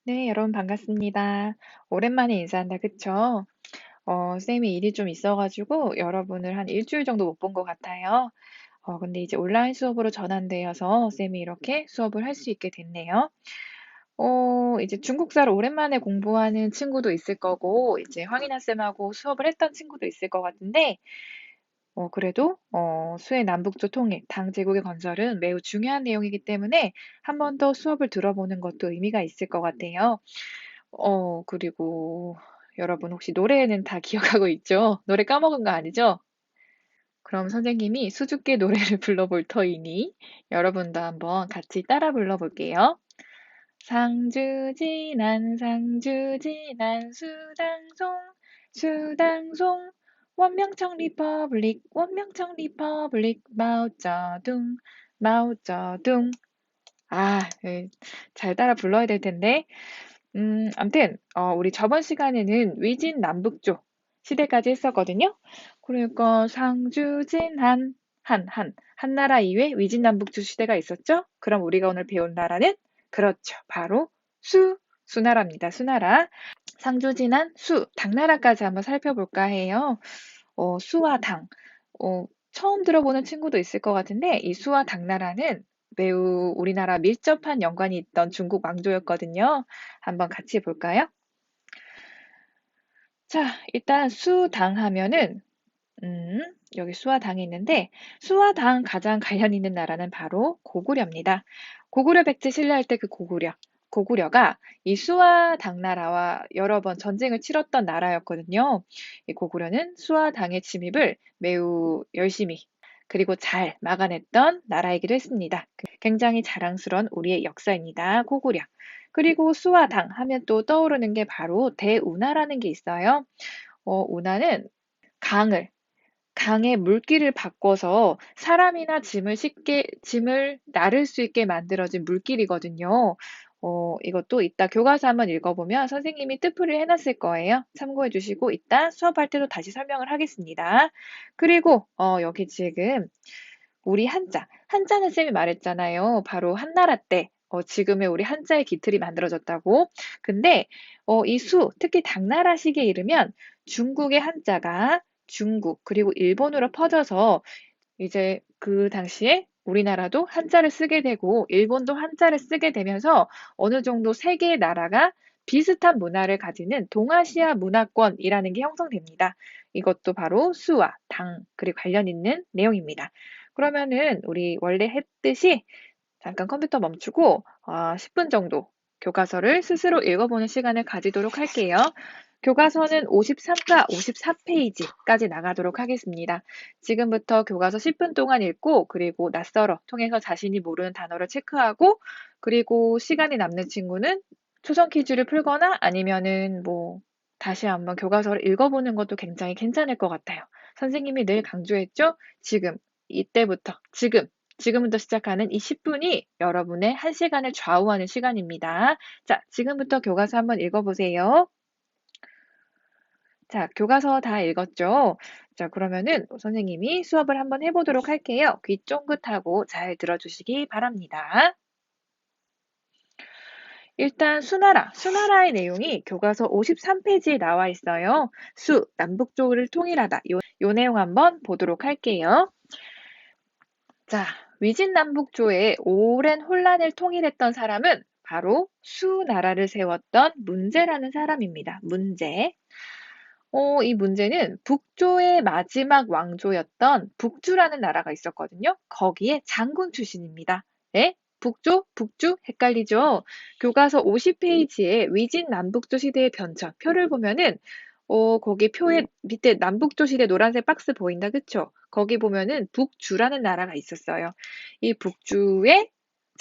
네, 여러분 반갑습니다. 오랜만에 인사한다, 그쵸? 쌤이 일이 좀 있어가지고 여러분을 한 일주일 정도 못 본 것 같아요. 근데 이제 온라인 수업으로 전환되어서 쌤이 이렇게 수업을 할 수 있게 됐네요. 이제 중국사를 오랜만에 공부하는 친구도 있을 거고, 이제 황인아 쌤하고 수업을 했던 친구도 있을 것 같은데, 그래도 수해 남북조 통일, 당 제국의 건설은 매우 중요한 내용이기 때문에 한 번 더 수업을 들어보는 것도 의미가 있을 것 같아요. 그리고 여러분 혹시 노래는 다 기억하고 있죠? 노래 까먹은 거 아니죠? 그럼 선생님이 수줍게 노래를 불러볼 터이니 여러분도 한번 같이 따라 불러볼게요. 상주지난 상주지난 수당송 원명청 리퍼블릭 마오쩌둥 마오쩌둥. 예, 잘 따라 불러야 될 텐데. 암튼 우리 저번 시간에는 위진 남북조 시대까지 했었거든요. 그러니까 상주진 한나라 이후에 위진 남북조 시대가 있었죠. 그럼 우리가 오늘 배운 나라는 그렇죠. 바로 수나라입니다. 수나라. 상주진한 당나라까지 한번 살펴볼까 해요. 수와 당. 처음 들어보는 친구도 있을 것 같은데 이 수와 당나라는 매우 우리나라 밀접한 연관이 있던 중국 왕조였거든요. 한번 같이 볼까요? 자, 일단 수당 하면은 여기 수와 당이 있는데 수와 당 가장 관련 있는 나라는 바로 고구려입니다. 고구려 백제 신라할 때 그 고구려가 이 수와 당나라와 여러 번 전쟁을 치렀던 나라였거든요. 이 고구려는 수와 당의 침입을 매우 열심히 그리고 잘 막아냈던 나라이기도 했습니다. 굉장히 자랑스러운 우리의 역사입니다. 고구려. 그리고 수와 당 하면 또 떠오르는 게 바로 대운하라는 게 있어요. 운하는 강을 강의 물길을 바꿔서 사람이나 짐을 나를 수 있게 만들어진 물길이거든요. 이것도 이따 교과서 한번 읽어보면 선생님이 뜻풀이를 해놨을 거예요. 참고해 주시고 이따 수업할 때도 다시 설명을 하겠습니다. 그리고 여기 지금 우리 한자는 쌤이 말했잖아요. 바로 한나라 때 지금의 우리 한자의 기틀이 만들어졌다고. 근데 특히 당나라식에 이르면 중국의 한자가 중국 그리고 일본으로 퍼져서 이제 그 당시에 우리나라도 한자를 쓰게 되고 일본도 한자를 쓰게 되면서 어느 정도 세 개의 나라가 비슷한 문화를 가지는 동아시아 문화권이라는 게 형성됩니다. 이것도 바로 수와 당 그리고 관련 있는 내용입니다. 그러면은 우리 원래 했듯이 잠깐 컴퓨터 멈추고 10분 정도 교과서를 스스로 읽어보는 시간을 가지도록 할게요. 교과서는 53과 54페이지까지 나가도록 하겠습니다. 지금부터 교과서 10분 동안 읽고 그리고 낯설어 통해서 자신이 모르는 단어를 체크하고 그리고 시간이 남는 친구는 초성 퀴즈를 풀거나 아니면은 다시 한번 교과서를 읽어보는 것도 굉장히 괜찮을 것 같아요. 선생님이 늘 강조했죠? 지금부터 시작하는 이 10분이 여러분의 1시간을 좌우하는 시간입니다. 자, 지금부터 교과서 한번 읽어보세요. 자, 교과서 다 읽었죠? 자, 그러면은 선생님이 수업을 한번 해보도록 할게요. 귀 쫑긋하고 잘 들어주시기 바랍니다. 일단 수나라의 내용이 교과서 53페이지에 나와 있어요. 남북조를 통일하다. 요 내용 한번 보도록 할게요. 자, 위진남북조의 오랜 혼란을 통일했던 사람은 바로 수나라를 세웠던 문제라는 사람입니다. 문제. 이 문제는 북조의 마지막 왕조였던 북주라는 나라가 있었거든요. 거기에 장군 출신입니다. 네? 북주? 헷갈리죠? 교과서 50페이지에 위진 남북조 시대의 변천 표를 보면은 거기 표에 밑에 남북조 시대 노란색 박스 보인다, 그쵸? 거기 보면은 북주라는 나라가 있었어요. 이 북주의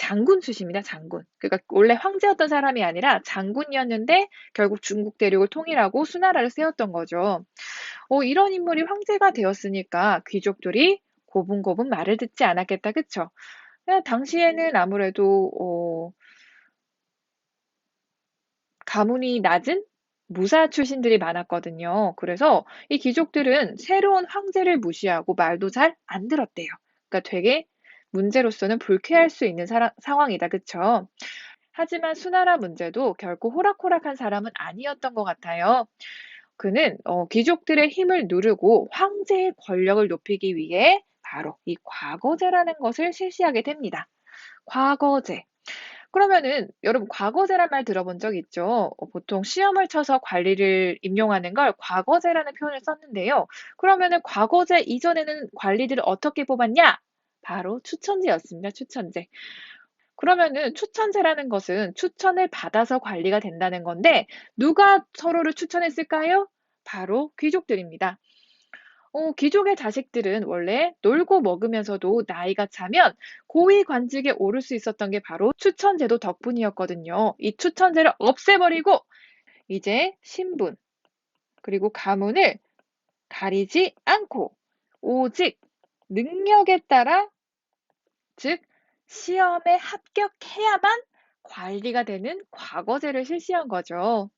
장군 출신입니다, 장군. 그러니까 원래 황제였던 사람이 아니라 장군이었는데 결국 중국 대륙을 통일하고 수나라를 세웠던 거죠. 이런 인물이 황제가 되었으니까 귀족들이 고분고분 말을 듣지 않았겠다, 그쵸? 당시에는 아무래도 가문이 낮은 무사 출신들이 많았거든요. 그래서 이 귀족들은 새로운 황제를 무시하고 말도 잘 안 들었대요. 그러니까 되게 문제로서는 불쾌할 수 있는 상황이다, 그쵸? 하지만 수나라 문제도 결코 호락호락한 사람은 아니었던 것 같아요. 그는 귀족들의 힘을 누르고 황제의 권력을 높이기 위해 바로 이 과거제라는 것을 실시하게 됩니다. 과거제. 그러면은 여러분 과거제란 말 들어본 적 있죠? 보통 시험을 쳐서 관리를 임용하는 걸 과거제라는 표현을 썼는데요. 그러면은 과거제 이전에는 관리들을 어떻게 뽑았냐? 바로 추천제였습니다. 추천제. 그러면은 추천제라는 것은 추천을 받아서 관리가 된다는 건데 누가 서로를 추천했을까요? 바로 귀족들입니다. 귀족의 자식들은 원래 놀고 먹으면서도 나이가 차면 고위 관직에 오를 수 있었던 게 바로 추천제도 덕분이었거든요. 이 추천제를 없애버리고 이제 신분 그리고 가문을 가리지 않고 오직 능력에 따라 즉 시험에 합격해야만 관리가 되는 과거제를 실시한 거죠.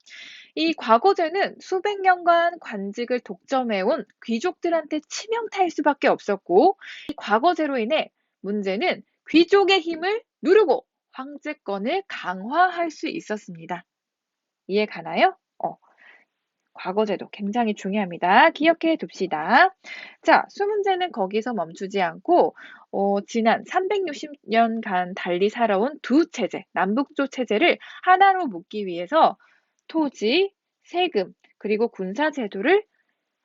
이 과거제는 수백 년간 관직을 독점해온 귀족들한테 치명타일 수밖에 없었고, 이 과거제로 인해 문제는 귀족의 힘을 누르고 황제권을 강화할 수 있었습니다. 이해 가나요? 과거제도 굉장히 중요합니다. 기억해 둡시다. 자, 수문제는 거기서 멈추지 않고 지난 360년간 달리 살아온 두 체제, 남북조 체제를 하나로 묶기 위해서 토지, 세금, 그리고 군사 제도를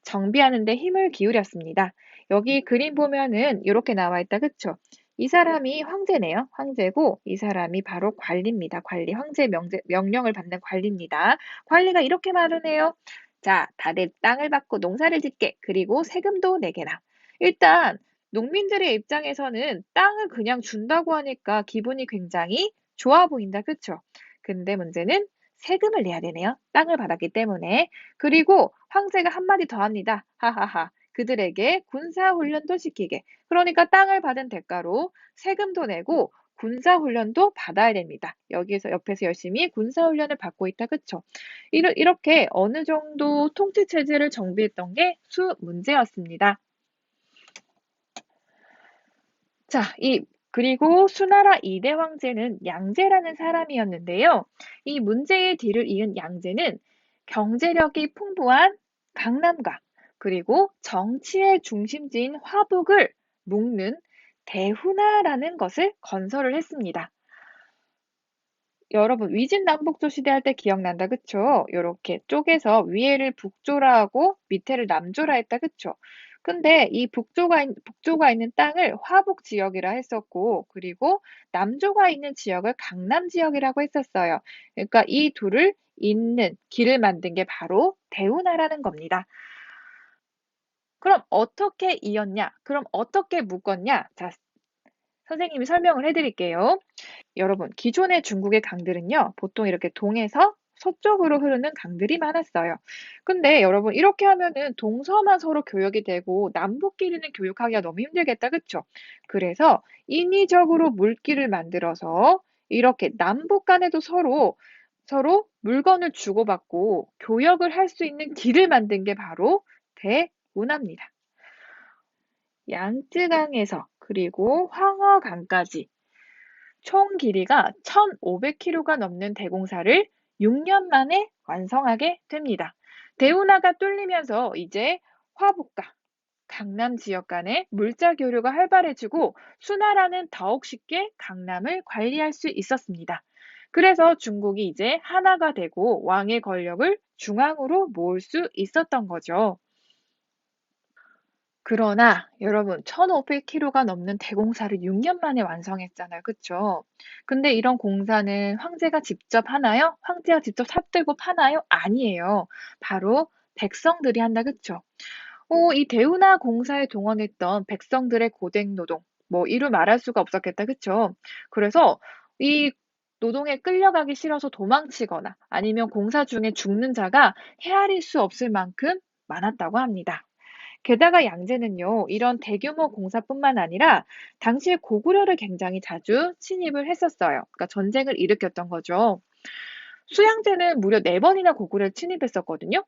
정비하는 데 힘을 기울였습니다. 여기 그림 보면은 이렇게 나와 있다. 그쵸? 이 사람이 황제네요. 황제고 이 사람이 바로 관리입니다. 관리. 황제 명령을 받는 관리입니다. 관리가 이렇게 말을 해요. 자, 다들 땅을 받고 농사를 짓게. 그리고 세금도 내게라. 일단 농민들의 입장에서는 땅을 그냥 준다고 하니까 기분이 굉장히 좋아 보인다. 그쵸? 근데 문제는 세금을 내야 되네요. 땅을 받았기 때문에. 그리고 황제가 한마디 더 합니다. 하하하. 그들에게 군사훈련도 시키게. 그러니까 땅을 받은 대가로 세금도 내고 군사훈련도 받아야 됩니다. 여기에서 옆에서 열심히 군사훈련을 받고 있다. 그쵸? 이렇게 어느 정도 통치체제를 정비했던 게 수 문제였습니다. 자, 그리고 수나라 2대 황제는 양제라는 사람이었는데요. 이 문제의 뒤를 이은 양제는 경제력이 풍부한 강남과 그리고 정치의 중심지인 화북을 묶는 대훈아라는 것을 건설을 했습니다. 여러분 위진남북조 시대할 때 기억난다 그쵸? 요렇게 쪼개서 위에를 북조라 하고 밑에를 남조라 했다 그쵸? 근데 이 북조가 있는 땅을 화북 지역이라 했었고 그리고 남조가 있는 지역을 강남 지역이라고 했었어요. 그러니까 이 둘을 잇는 길을 만든 게 바로 대운하라는 겁니다. 그럼 어떻게 이었냐? 그럼 어떻게 묶었냐? 자, 선생님이 설명을 해드릴게요. 여러분, 기존의 중국의 강들은요, 보통 이렇게 동에서 서쪽으로 흐르는 강들이 많았어요. 근데 여러분, 이렇게 하면은 동서만 서로 교역이 되고 남북끼리는 교육하기가 너무 힘들겠다, 그쵸? 그래서 인위적으로 물길을 만들어서 이렇게 남북 간에도 서로 물건을 주고받고 교역을 할 수 있는 길을 만든 게 바로 대운하입니다. 양쯔강에서 그리고 황허강까지 총 길이가 1,500km가 넘는 대공사를 6년 만에 완성하게 됩니다. 대운하가 뚫리면서 이제 화북과 강남 지역 간의 물자 교류가 활발해지고 수나라는 더욱 쉽게 강남을 관리할 수 있었습니다. 그래서 중국이 이제 하나가 되고 왕의 권력을 중앙으로 모을 수 있었던 거죠. 그러나 여러분 1,500km가 넘는 대공사를 6년 만에 완성했잖아요. 그쵸? 근데 이런 공사는 황제가 직접 하나요? 황제가 직접 삽들고 파나요? 아니에요. 바로 백성들이 한다. 그쵸? 이 대운하 공사에 동원했던 백성들의 고된 노동, 뭐 이루 말할 수가 없었겠다. 그쵸? 그래서 이 노동에 끌려가기 싫어서 도망치거나 아니면 공사 중에 죽는 자가 헤아릴 수 없을 만큼 많았다고 합니다. 게다가 양제는요, 이런 대규모 공사뿐만 아니라 당시에 고구려를 굉장히 자주 침입을 했었어요. 그러니까 전쟁을 일으켰던 거죠. 수양제는 무려 4번이나 고구려를 침입했었거든요.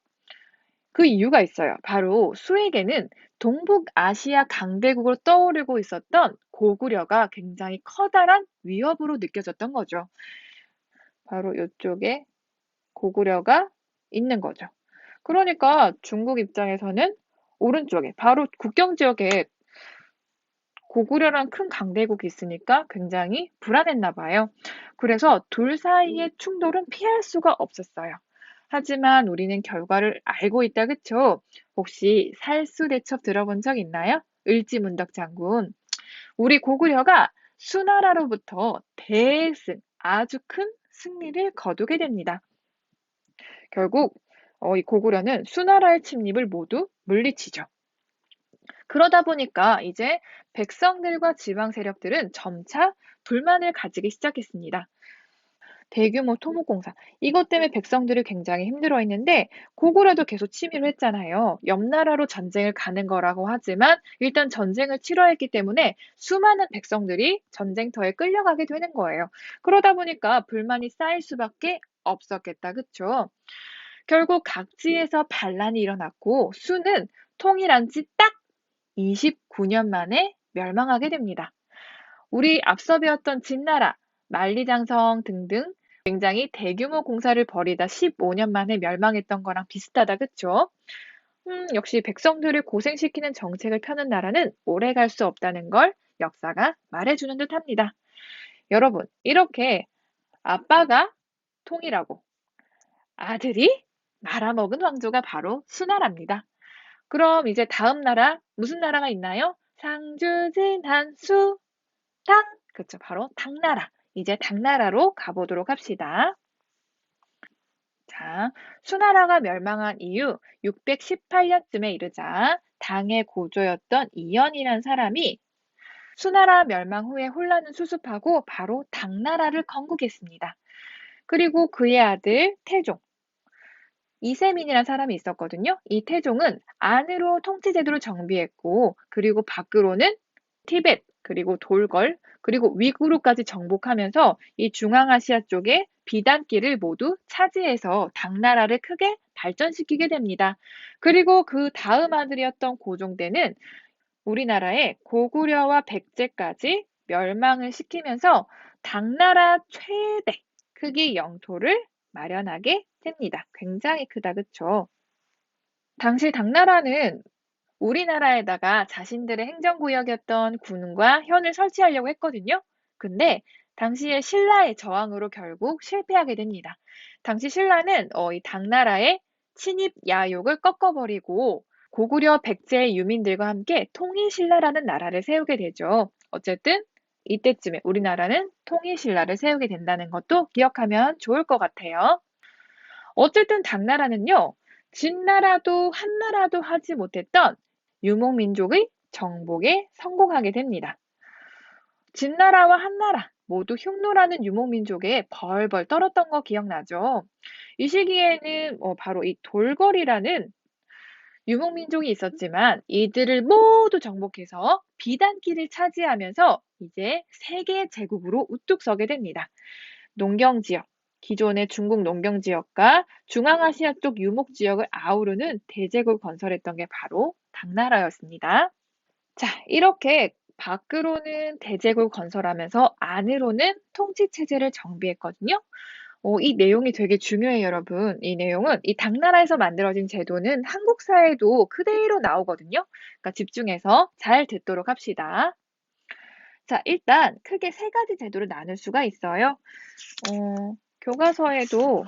그 이유가 있어요. 바로 수에게는 동북아시아 강대국으로 떠오르고 있었던 고구려가 굉장히 커다란 위협으로 느껴졌던 거죠. 바로 이쪽에 고구려가 있는 거죠. 그러니까 중국 입장에서는 오른쪽에 바로 국경 지역에 고구려랑 큰 강대국이 있으니까 굉장히 불안했나 봐요. 그래서 둘 사이의 충돌은 피할 수가 없었어요. 하지만 우리는 결과를 알고 있다, 그쵸? 혹시 살수대첩 들어본 적 있나요? 을지문덕 장군. 우리 고구려가 수나라로부터 대승, 아주 큰 승리를 거두게 됩니다. 결국 이 고구려는 수나라의 침입을 모두 물리치죠. 그러다 보니까 이제 백성들과 지방 세력들은 점차 불만을 가지기 시작했습니다. 대규모 토목공사. 이것 때문에 백성들이 굉장히 힘들어했는데 고구려도 계속 침입을 했잖아요. 옆 나라로 전쟁을 가는 거라고 하지만 일단 전쟁을 치러했기 때문에 수많은 백성들이 전쟁터에 끌려가게 되는 거예요. 그러다 보니까 불만이 쌓일 수밖에 없었겠다. 그쵸? 결국 각지에서 반란이 일어났고 수는 통일한 지 딱 29년 만에 멸망하게 됩니다. 우리 앞서 배웠던 진나라, 만리장성 등등 굉장히 대규모 공사를 벌이다 15년 만에 멸망했던 거랑 비슷하다, 그쵸? 역시 백성들을 고생시키는 정책을 펴는 나라는 오래 갈 수 없다는 걸 역사가 말해주는 듯 합니다. 여러분, 이렇게 아빠가 통일하고 아들이 말아먹은 왕조가 바로 수나라입니다. 그럼 이제 다음 나라, 무슨 나라가 있나요? 상주진한 수, 당. 그쵸, 바로 당나라. 이제 당나라로 가보도록 합시다. 자, 수나라가 멸망한 이후 618년쯤에 이르자 당의 고조였던 이연이라는 사람이 수나라 멸망 후에 혼란을 수습하고 바로 당나라를 건국했습니다. 그리고 그의 아들 태종, 이세민이라는 사람이 있었거든요. 이 태종은 안으로 통치 제도를 정비했고, 그리고 밖으로는 티벳, 그리고 돌걸, 그리고 위구르까지 정복하면서 이 중앙아시아 쪽에 비단길을 모두 차지해서 당나라를 크게 발전시키게 됩니다. 그리고 그 다음 아들이었던 고종대는 우리나라의 고구려와 백제까지 멸망을 시키면서 당나라 최대 크기 영토를 마련하게 됩니다. 굉장히 크다, 그쵸? 당시 당나라는 우리나라에다가 자신들의 행정구역이었던 군과 현을 설치하려고 했거든요. 근데 당시에 신라의 저항으로 결국 실패하게 됩니다. 당시 신라는 이 당나라의 침입 야욕을 꺾어버리고 고구려 백제의 유민들과 함께 통일신라라는 나라를 세우게 되죠. 어쨌든 이때쯤에 우리나라는 통일신라를 세우게 된다는 것도 기억하면 좋을 것 같아요. 어쨌든 당나라는요, 진나라도 한나라도 하지 못했던 유목민족의 정복에 성공하게 됩니다. 진나라와 한나라 모두 흉노라는 유목민족에 벌벌 떨었던 거 기억나죠? 이 시기에는 바로 이 돌거리라는 유목민족이 있었지만 이들을 모두 정복해서 비단길을 차지하면서 이제 세계 제국으로 우뚝 서게 됩니다. 농경지역, 기존의 중국 농경지역과 중앙아시아 쪽 유목지역을 아우르는 대제국을 건설했던 게 바로 당나라였습니다. 자, 이렇게 밖으로는 대제국을 건설하면서 안으로는 통치체제를 정비했거든요. 이 내용이 되게 중요해요, 여러분. 이 내용은 이 당나라에서 만들어진 제도는 한국 사회에도 그대로 나오거든요. 그러니까 집중해서 잘 듣도록 합시다. 자, 일단 크게 세 가지 제도를 나눌 수가 있어요. 교과서에도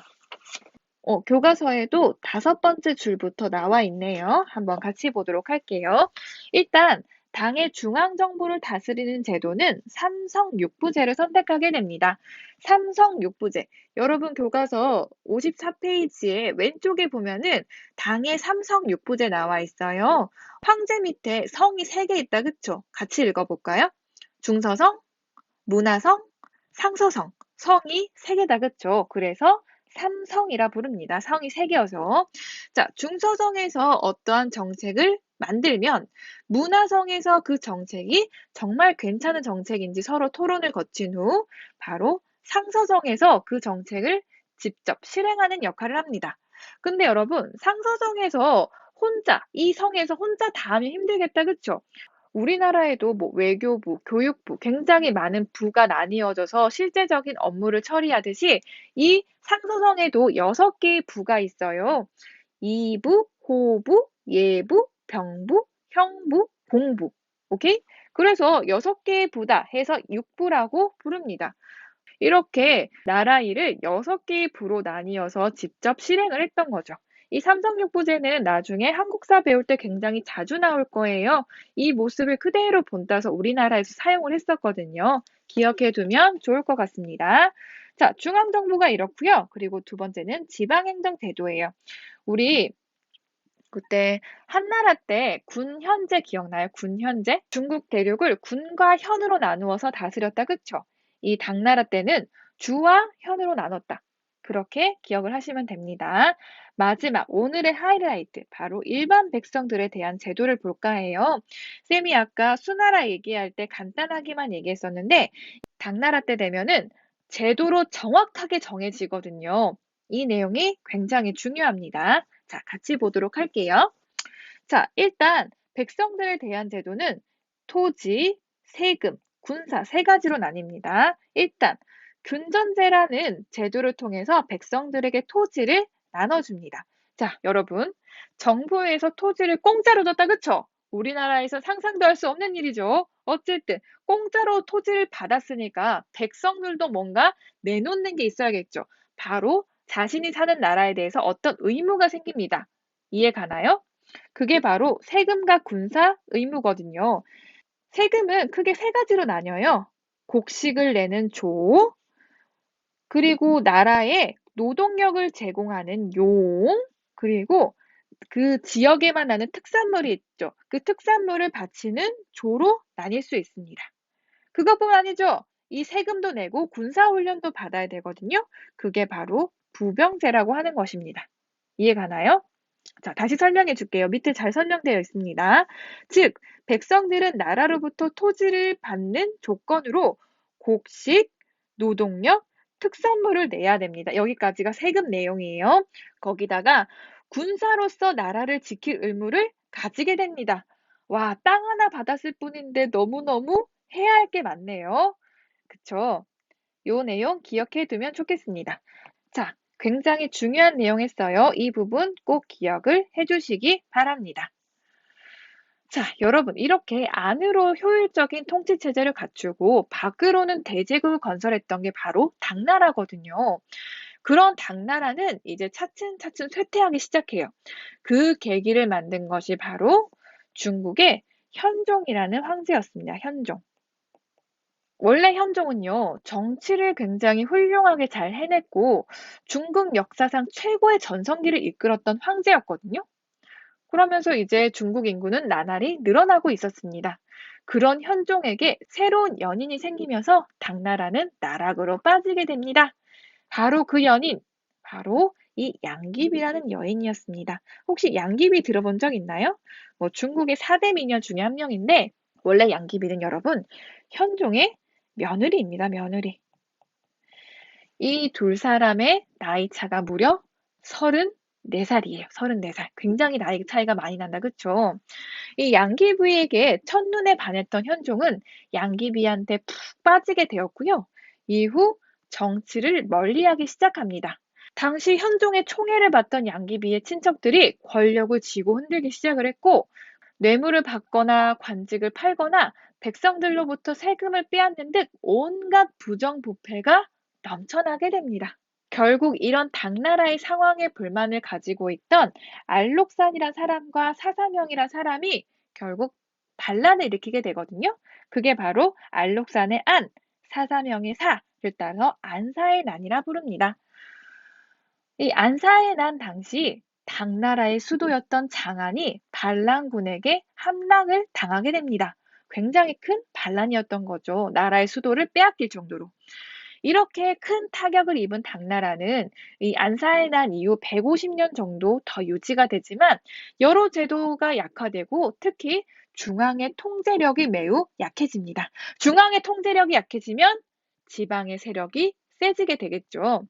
교과서에도 5번째 줄부터 나와 있네요. 한번 같이 보도록 할게요. 일단 당의 중앙 정부를 다스리는 제도는 삼성육부제를 선택하게 됩니다. 삼성육부제. 여러분 교과서 54페이지에 왼쪽에 보면은 당의 삼성육부제 나와 있어요. 황제 밑에 성이 3개 있다, 그쵸? 같이 읽어볼까요? 중서성, 문화성, 상서성. 성이 3개다, 그쵸? 그래서 삼성이라 부릅니다. 성이 3개여서. 자, 중서성에서 어떠한 정책을 만들면 문화성에서 그 정책이 정말 괜찮은 정책인지 서로 토론을 거친 후 바로 상서성에서 그 정책을 직접 실행하는 역할을 합니다. 근데 여러분, 상서성에서 혼자, 이 성에서 혼자 다 하면 힘들겠다, 그쵸? 우리나라에도 뭐 외교부, 교육부 굉장히 많은 부가 나뉘어져서 실제적인 업무를 처리하듯이 이 상서성에도 6개의 부가 있어요. 이부, 호부, 예부, 병부, 형부, 공부. 오케이? 그래서 6개의 부다 해서 6부라고 부릅니다. 이렇게 나라 일을 6개의 부로 나뉘어서 직접 실행을 했던 거죠. 이 삼성육부제는 나중에 한국사 배울 때 굉장히 자주 나올 거예요. 이 모습을 그대로 본따서 우리나라에서 사용을 했었거든요. 기억해 두면 좋을 것 같습니다. 자, 중앙정부가 이렇고요. 그리고 두 번째는 지방행정제도예요. 우리 그때 한나라 때 군현제 기억나요? 군현제? 중국 대륙을 군과 현으로 나누어서 다스렸다. 그쵸? 이 당나라 때는 주와 현으로 나눴다. 그렇게 기억을 하시면 됩니다. 마지막 오늘의 하이라이트 바로 일반 백성들에 대한 제도를 볼까 해요. 쌤이 아까 수나라 얘기할 때 간단하게만 얘기했었는데 당나라 때 되면은 제도로 정확하게 정해지거든요. 이 내용이 굉장히 중요합니다. 자, 같이 보도록 할게요. 자, 일단 백성들에 대한 제도는 토지, 세금, 군사 3가지로 나뉩니다. 일단 균전제라는 제도를 통해서 백성들에게 토지를 나눠줍니다. 자, 여러분, 정부에서 토지를 공짜로 줬다, 그쵸? 우리나라에서 상상도 할 수 없는 일이죠. 어쨌든 공짜로 토지를 받았으니까 백성들도 뭔가 내놓는 게 있어야겠죠. 바로 자신이 사는 나라에 대해서 어떤 의무가 생깁니다. 이해 가나요? 그게 바로 세금과 군사 의무거든요. 세금은 크게 3가지로 나뉘어요. 곡식을 내는 조, 그리고 나라에 노동력을 제공하는 용, 그리고 그 지역에만 나는 특산물이 있죠. 그 특산물을 바치는 조로 나뉠 수 있습니다. 그것뿐 아니죠. 이 세금도 내고 군사훈련도 받아야 되거든요. 그게 바로 부병제라고 하는 것입니다. 이해 가나요? 자, 다시 설명해 줄게요. 밑에 잘 설명되어 있습니다. 즉, 백성들은 나라로부터 토지를 받는 조건으로 곡식, 노동력, 특산물을 내야 됩니다. 여기까지가 세금 내용이에요. 거기다가 군사로서 나라를 지킬 의무를 가지게 됩니다. 와, 땅 하나 받았을 뿐인데 너무너무 해야 할 게 많네요. 그쵸? 요 내용 기억해 두면 좋겠습니다. 자, 굉장히 중요한 내용이었어요. 이 부분 꼭 기억을 해주시기 바랍니다. 자, 여러분, 이렇게 안으로 효율적인 통치 체제를 갖추고 밖으로는 대제국을 건설했던 게 바로 당나라거든요. 그런 당나라는 이제 차츰차츰 쇠퇴하기 시작해요. 그 계기를 만든 것이 바로 중국의 현종이라는 황제였습니다. 현종. 원래 현종은요, 정치를 굉장히 훌륭하게 잘 해냈고 중국 역사상 최고의 전성기를 이끌었던 황제였거든요. 그러면서 이제 중국 인구는 나날이 늘어나고 있었습니다. 그런 현종에게 새로운 연인이 생기면서 당나라는 나락으로 빠지게 됩니다. 바로 그 연인, 바로 이 양귀비라는 여인이었습니다. 혹시 양귀비 들어본 적 있나요? 뭐 중국의 4대 미녀 중에 한 명인데 원래 양귀비는 여러분 현종의 며느리입니다. 며느리. 이 둘 사람의 나이 차가 무려 34살이에요. 34살. 굉장히 나이 차이가 많이 난다. 그쵸? 이 양귀비에게 첫눈에 반했던 현종은 양귀비한테 푹 빠지게 되었고요. 이후 정치를 멀리하기 시작합니다. 당시 현종의 총애를 받던 양귀비의 친척들이 권력을 쥐고 흔들기 시작을 했고 뇌물을 받거나 관직을 팔거나 백성들로부터 세금을 빼앗는 듯 온갖 부정부패가 넘쳐나게 됩니다. 결국 이런 당나라의 상황에 불만을 가지고 있던 알록산이란 사람과 사사명이란 사람이 결국 반란을 일으키게 되거든요. 그게 바로 알록산의 안, 사사명의 사를 따서 안사의 난이라 부릅니다. 이 안사의 난 당시 당나라의 수도였던 장안이 반란군에게 함락을 당하게 됩니다. 굉장히 큰 반란이었던 거죠. 나라의 수도를 빼앗길 정도로. 이렇게 큰 타격을 입은 당나라는 이 안사의 난 이후 150년 정도 더 유지가 되지만 여러 제도가 약화되고 특히 중앙의 통제력이 매우 약해집니다. 중앙의 통제력이 약해지면 지방의 세력이 세지게 되겠죠.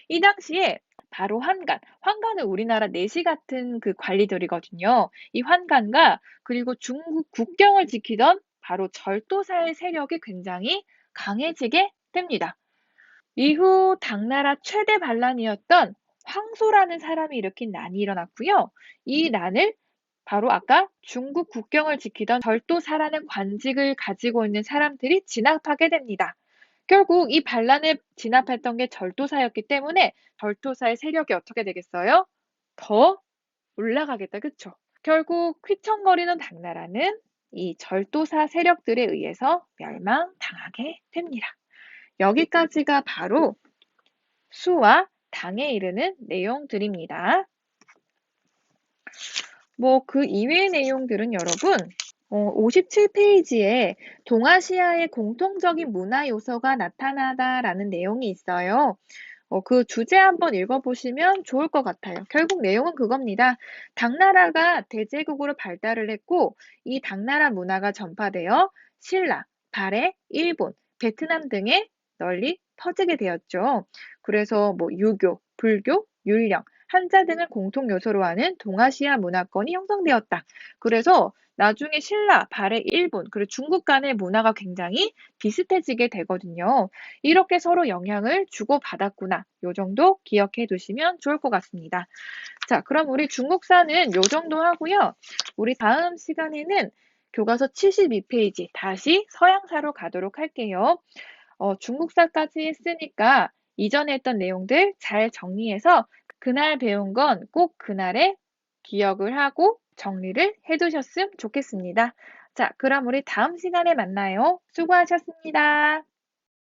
이 당시에 바로 환관. 환관은 우리나라 내시 같은 그 관리들이거든요. 이 환관과 그리고 중국 국경을 지키던 바로 절도사의 세력이 굉장히 강해지게 됩니다. 이후 당나라 최대 반란이었던 황소라는 사람이 일으킨 난이 일어났고요. 이 난을 바로 아까 중국 국경을 지키던 절도사라는 관직을 가지고 있는 사람들이 진압하게 됩니다. 결국 이 반란을 진압했던 게 절도사였기 때문에 절도사의 세력이 어떻게 되겠어요? 더 올라가겠다, 그쵸? 결국 휘청거리는 당나라는 이 절도사 세력들에 의해서 멸망당하게 됩니다. 여기까지가 바로 수와 당에 이르는 내용들입니다. 그 이외의 내용들은 여러분, 57페이지에 동아시아의 공통적인 문화 요소가 나타나다라는 내용이 있어요. 그 주제 한번 읽어보시면 좋을 것 같아요. 결국 내용은 그겁니다. 당나라가 대제국으로 발달을 했고, 이 당나라 문화가 전파되어 신라, 발해, 일본, 베트남 등에 널리 퍼지게 되었죠. 그래서 유교, 불교, 율령, 한자 등을 공통 요소로 하는 동아시아 문화권이 형성되었다. 그래서 나중에 신라, 발해, 일본, 그리고 중국 간의 문화가 굉장히 비슷해지게 되거든요. 이렇게 서로 영향을 주고받았구나. 요 정도 기억해 두시면 좋을 것 같습니다. 자, 그럼 우리 중국사는 요 정도 하고요. 우리 다음 시간에는 교과서 72페이지 다시 서양사로 가도록 할게요. 중국사까지 했으니까 이전에 했던 내용들 잘 정리해서 그날 배운 건 꼭 그날에 기억을 하고 정리를 해두셨으면 좋겠습니다. 자, 그럼 우리 다음 시간에 만나요. 수고하셨습니다.